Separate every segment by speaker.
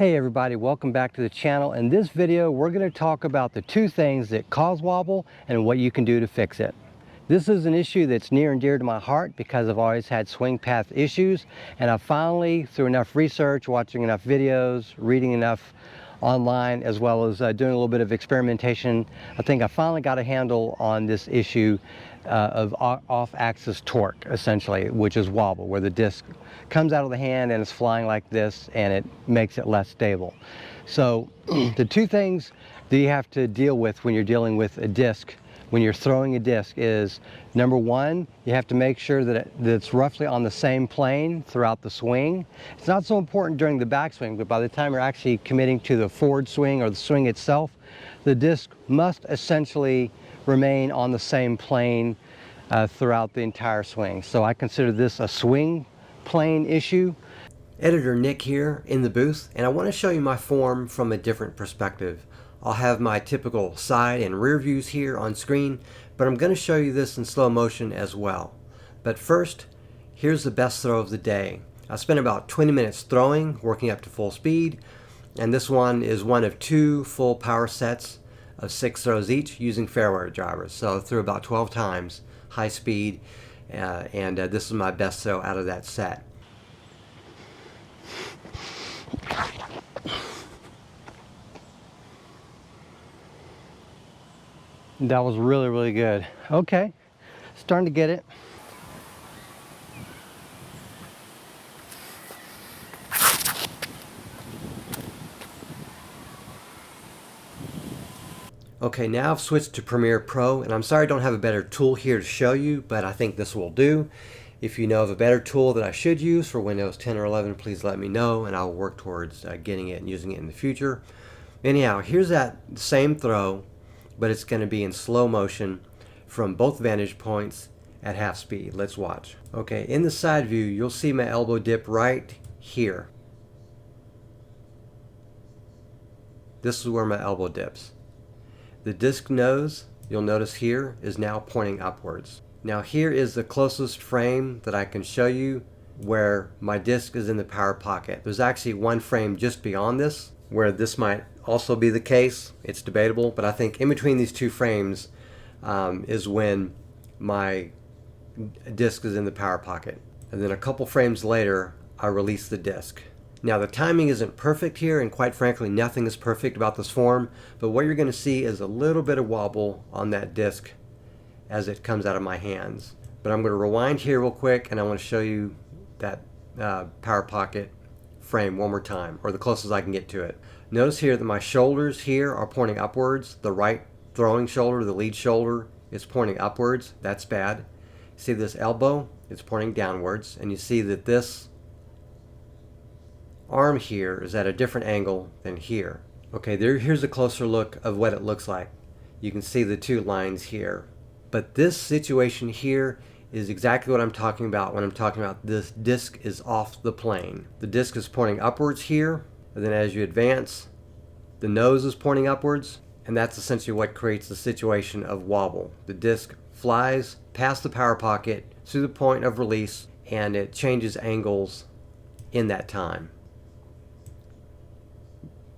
Speaker 1: Hey everybody, welcome back to the channel. In this video, we're going to talk about the two things that cause wobble and what you can do to fix it. This is an issue that's near and dear to my heart because I've always had swing path issues, and I finally, through enough research, watching enough videos, reading enough online, as well as doing a little bit of experimentation, I think I finally got a handle on this issue of off-axis torque, essentially, which is wobble, where the disc comes out of the hand and it's flying like this, and it makes it less stable. So the two things that you have to deal with when you're dealing with a disc, when you're throwing a disc, is number one, you have to make sure that it's roughly on the same plane throughout the swing. It's not so important during the backswing, but by the time you're actually committing to the forward swing or the swing itself, the disc must essentially remain on the same plane throughout the entire swing. So I consider this a swing plane issue.
Speaker 2: Editor Nick here in the booth, and I want to show you my form from a different perspective. I'll have my typical side and rear views here on screen, but I'm going to show you this in slow motion as well. But first, here's the best throw of the day. I spent about 20 minutes throwing, working up to full speed, and this one is one of two full power sets of 6 throws each using fairway drivers. So I threw about 12 times, high speed, and this is my best throw out of that set.
Speaker 1: That was really good. Okay, starting to get it.
Speaker 2: Okay, now I've switched to Premiere Pro, and I'm sorry I don't have a better tool here to show you, but I think this will do. If you know of a better tool that I should use for Windows 10 or 11, please let me know, and I'll work towards getting it and using it in the future. Anyhow, here's that same throw, but it's going to be in slow motion from both vantage points at half speed. Let's watch. Okay, in the side view, you'll see my elbow dip right here. This is where my elbow dips. The disc nose, you'll notice here, is now pointing upwards. Now here is the closest frame that I can show you where my disc is in the power pocket. There's actually one frame just beyond this where this might also be the case. It's debatable, but I think in between these two frames is when my disc is in the power pocket. And then a couple frames later, I release the disc. Now the timing isn't perfect here, and quite frankly nothing is perfect about this form, but what you're going to see is a little bit of wobble on that disc as it comes out of my hands. But I'm going to rewind here real quick, and I want to show you that power pocket frame one more time, or the closest I can get to it. Notice here that my shoulders here are pointing upwards. The right throwing shoulder, the lead shoulder, is pointing upwards. That's bad. See this elbow? It's pointing downwards, and you see that this arm here is at a different angle than here. Okay, here's a closer look of what it looks like. You can see the two lines here. But this situation here is exactly what I'm talking about when I'm talking about this disc is off the plane. The disc is pointing upwards here, and then as you advance, the nose is pointing upwards, and that's essentially what creates the situation of wobble. The disc flies past the power pocket through the point of release, and it changes angles in that time.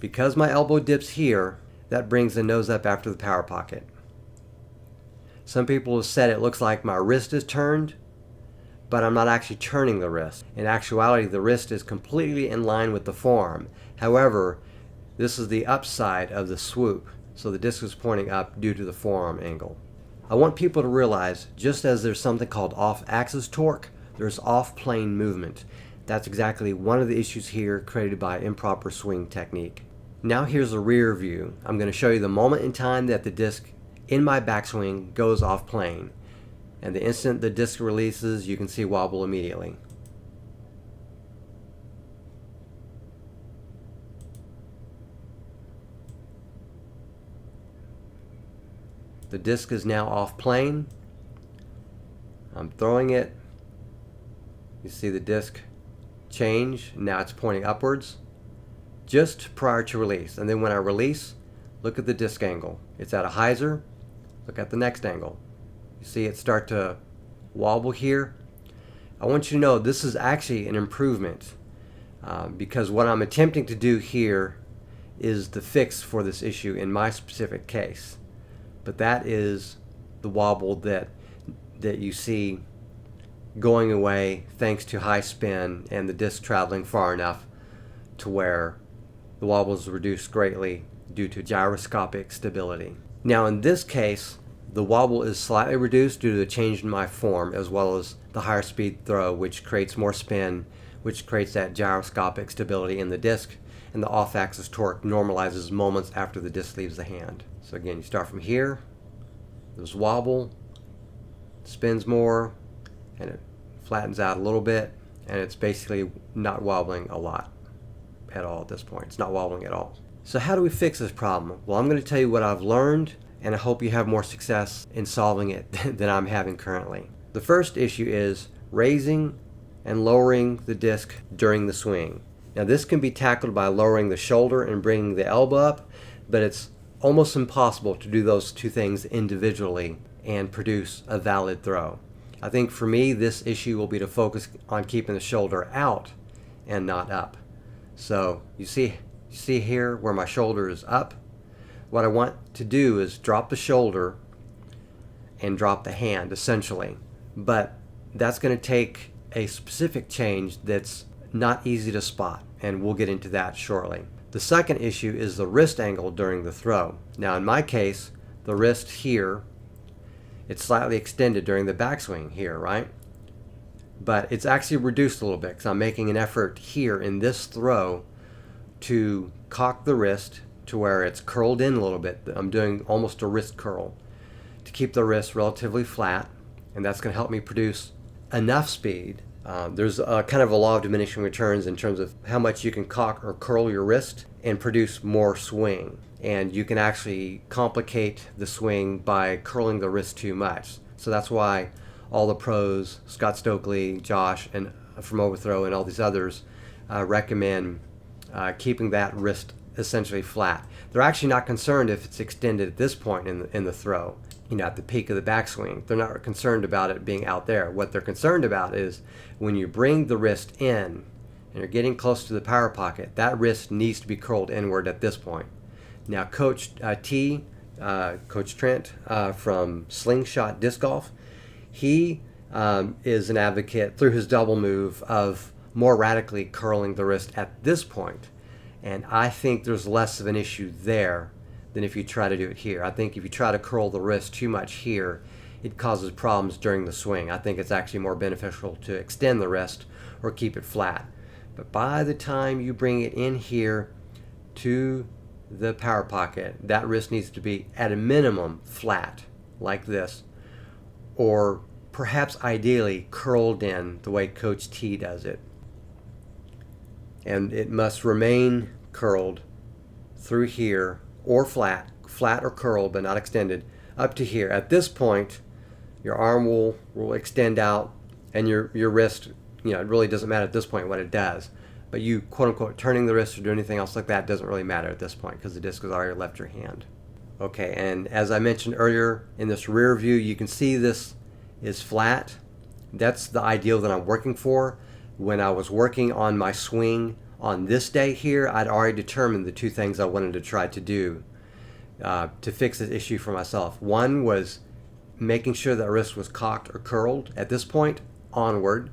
Speaker 2: Because my elbow dips here, that brings the nose up after the power pocket. Some people have said it looks like my wrist is turned, but I'm not actually turning the wrist. In actuality, the wrist is completely in line with the forearm. However, this is the upside of the swoop, so the disc is pointing up due to the forearm angle. I want people to realize, just as there's something called off-axis torque, there's off-plane movement. That's exactly one of the issues here created by improper swing technique. Now here's a rear view. I'm going to show you the moment in time that the disc in my backswing goes off plane. And the instant the disc releases, you can see wobble immediately. The disc is now off plane. I'm throwing it. You see the disc change. Now it's pointing upwards just prior to release. And then when I release, look at the disc angle. It's at a hyzer. Look at the next angle. You see it start to wobble here. I want you to know this is actually an improvement. because what I'm attempting to do here is the fix for this issue in my specific case. But that is the wobble that you see going away thanks to high spin and the disc traveling far enough to where the wobble is reduced greatly due to gyroscopic stability. Now in this case, the wobble is slightly reduced due to the change in my form, as well as the higher speed throw, which creates more spin, which creates that gyroscopic stability in the disc, and the off-axis torque normalizes moments after the disc leaves the hand. So again, you start from here, there's wobble, spins more, and it flattens out a little bit, and it's basically not wobbling a lot at all at this point. It's not wobbling at all. So how do we fix this problem? Well, I'm going to tell you what I've learned, and I hope you have more success in solving it than I'm having currently. The first issue is raising and lowering the disc during the swing. Now this can be tackled by lowering the shoulder and bringing the elbow up, but it's almost impossible to do those two things individually and produce a valid throw. I think for me this issue will be to focus on keeping the shoulder out and not up. So you see here where my shoulder is up? What I want to do is drop the shoulder and drop the hand essentially, but that's going to take a specific change that's not easy to spot, and we'll get into that shortly. The second issue is the wrist angle during the throw. Now in my case, the wrist here, it's slightly extended during the backswing here, right? But it's actually reduced a little bit because I'm making an effort here in this throw to cock the wrist to where it's curled in a little bit. I'm doing almost a wrist curl to keep the wrist relatively flat, and that's going to help me produce enough speed. There's a kind of a law of diminishing returns in terms of how much you can cock or curl your wrist and produce more swing. And you can actually complicate the swing by curling the wrist too much. So that's why all the pros, Scott Stokely, Josh, and from Overthrow, and all these others recommend keeping that wrist essentially flat. They're actually not concerned if it's extended at this point in the throw, at the peak of the backswing. They're not concerned about it being out there. What they're concerned about is when you bring the wrist in and you're getting close to the power pocket, that wrist needs to be curled inward at this point. Now Coach Coach Trent from Slingshot Disc Golf, he is an advocate through his double move of more radically curling the wrist at this point. And I think there's less of an issue there than if you try to do it here. I think if you try to curl the wrist too much here, it causes problems during the swing. I think it's actually more beneficial to extend the wrist or keep it flat. But by the time you bring it in here to the power pocket, that wrist needs to be at a minimum flat like this, or perhaps ideally curled in the way Coach T does it. And it must remain curled through here, or flat or curled but not extended, up to here. At this point, your arm will extend out, and your wrist, it really doesn't matter at this point what it does. But you, quote unquote, turning the wrist or doing anything else like that doesn't really matter at this point because the disc has already left your hand. Okay, and as I mentioned earlier, in this rear view, you can see this is flat. That's the ideal that I'm working for. When I was working on my swing on this day here, I'd already determined the two things I wanted to try to do to fix this issue for myself. One was making sure that wrist was cocked or curled at this point onward.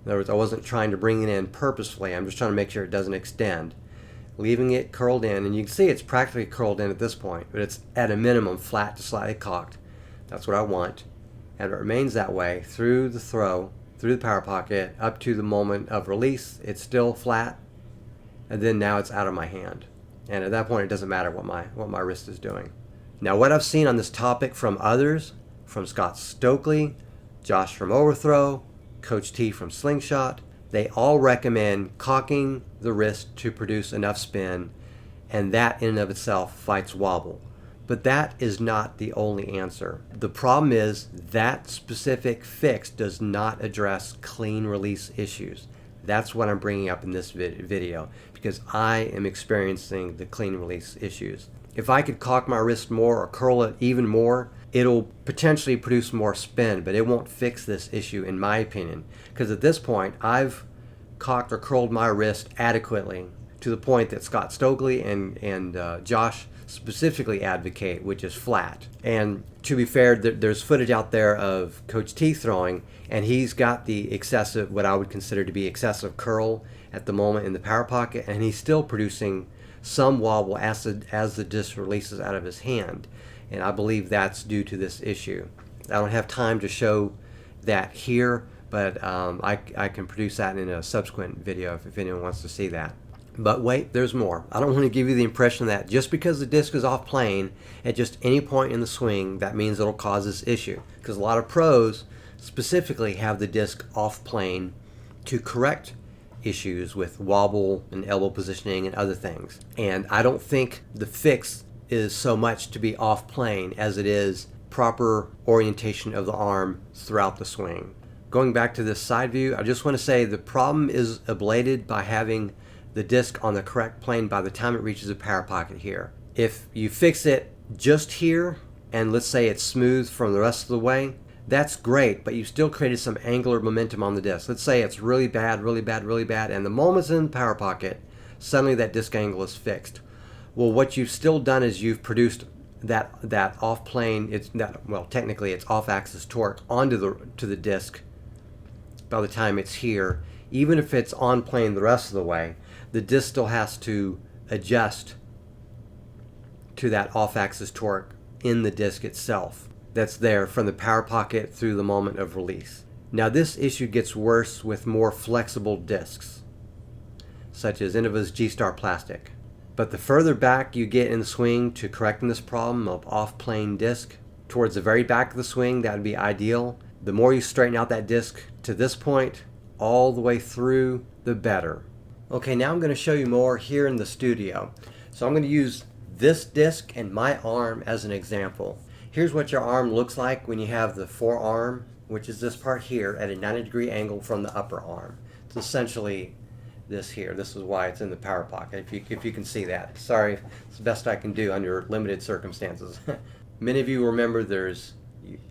Speaker 2: In other words, I wasn't trying to bring it in purposefully. I'm just trying to make sure it doesn't extend. Leaving it curled in, and you can see it's practically curled in at this point, but it's at a minimum flat to slightly cocked. That's what I want. And it remains that way through the throw, through the power pocket, up to the moment of release. It's still flat, and then now it's out of my hand. And at that point, it doesn't matter what my wrist is doing. Now, what I've seen on this topic from others, from Scott Stokely, Josh from Overthrow, Coach T from Slingshot, they all recommend cocking the wrist to produce enough spin, and that in and of itself fights wobble. But that is not the only answer. The problem is that specific fix does not address clean release issues. That's what I'm bringing up in this video because I am experiencing the clean release issues. If I could cock my wrist more or curl it even more, it'll potentially produce more spin, but it won't fix this issue in my opinion. Because at this point, I've cocked or curled my wrist adequately to the point that Scott Stokely and Josh specifically advocate, which is flat. And to be fair, there's footage out there of Coach T throwing, and he's got the excessive, what I would consider to be excessive curl at the moment in the power pocket, and he's still producing some wobble as the disc releases out of his hand. And I believe that's due to this issue. I don't have time to show that here, but I can produce that in a subsequent video if anyone wants to see that. But wait, there's more. I don't want to give you the impression that just because the disc is off plane at just any point in the swing, that means it'll cause this issue. Because a lot of pros specifically have the disc off plane to correct issues with wobble and elbow positioning and other things. And I don't think the fix is so much to be off plane as it is proper orientation of the arm throughout the swing. Going back to this side view, I just want to say the problem is ablated by having the disc on the correct plane by the time it reaches the power pocket here. If you fix it just here, and let's say it's smooth from the rest of the way, that's great, but you still created some angular momentum on the disc. Let's say it's really bad, really bad, really bad, and the moment it's in the power pocket, suddenly that disc angle is fixed. Well, what you've still done is you've produced that off plane, technically it's off axis torque onto the disc by the time it's here. Even if it's on plane the rest of the way, the disc still has to adjust to that off-axis torque in the disc itself that's there from the power pocket through the moment of release. Now this issue gets worse with more flexible discs, such as Innova's G-Star plastic. But the further back you get in the swing to correcting this problem of off-plane disc, towards the very back of the swing, that would be ideal. The more you straighten out that disc to this point, all the way through, the better. Okay, now I'm going to show you more here in the studio. So I'm going to use this disc and my arm as an example. Here's what your arm looks like when you have the forearm, which is this part here, at a 90-degree angle from the upper arm. It's essentially this here. This is why it's in the power pocket, if you can see that. Sorry, it's the best I can do under limited circumstances. Many of you remember there's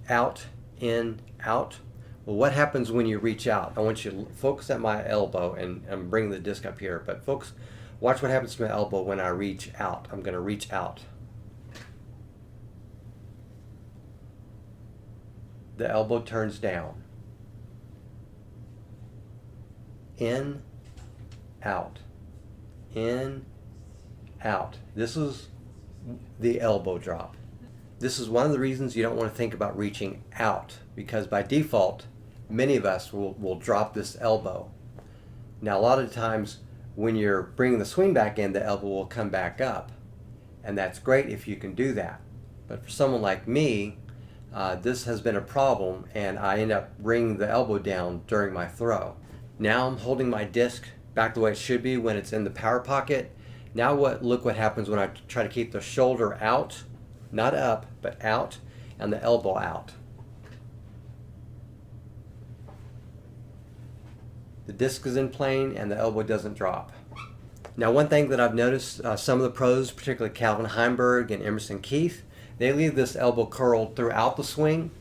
Speaker 2: out, in, out. Well, what happens when you reach out? I want you to focus at my elbow and bring the disc up here, but folks, watch what happens to my elbow when I reach out. I'm going to reach out. The elbow turns down. In, out. In, out. This is the elbow drop. This is one of the reasons you don't want to think about reaching out, because by default, many of us will drop this elbow. Now a lot of times when you're bringing the swing back in, the elbow will come back up, and that's great if you can do that. But for someone like me, this has been a problem, and I end up bringing the elbow down during my throw. Now I'm holding my disc back the way it should be when it's in the power pocket. Now look what happens when I try to keep the shoulder out, not up, but out, and the elbow out. The disc is in plane and the elbow doesn't drop. Now one thing that I've noticed, some of the pros, particularly Calvin Heimberg and Emerson Keith, they leave this elbow curled throughout the swing,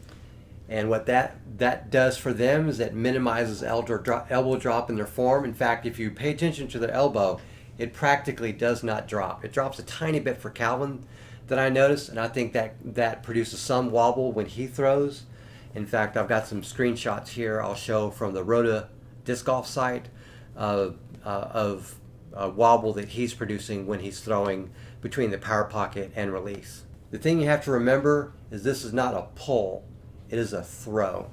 Speaker 2: and what that does for them is it minimizes elbow drop in their form. In fact, if you pay attention to their elbow, it practically does not drop. It drops a tiny bit for Calvin that I noticed, and I think that produces some wobble when he throws. In fact, I've got some screenshots here I'll show from the Rota disc golf site of wobble that he's producing when he's throwing between the power pocket and release. The thing you have to remember is this is not a pull, it is a throw.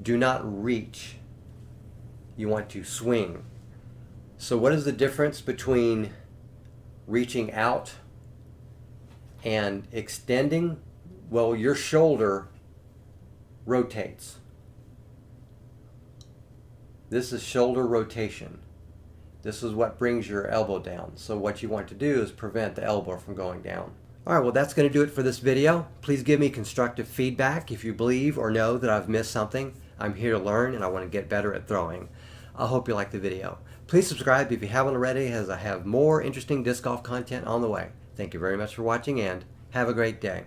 Speaker 2: Do not reach. You want to swing. So what is the difference between reaching out and extending? Well, your shoulder rotates. This is shoulder rotation. This is what brings your elbow down. So what you want to do is prevent the elbow from going down. Alright, well that's going to do it for this video. Please give me constructive feedback if you believe or know that I've missed something. I'm here to learn and I want to get better at throwing. I hope you like the video. Please subscribe if you haven't already, as I have more interesting disc golf content on the way. Thank you very much for watching and have a great day.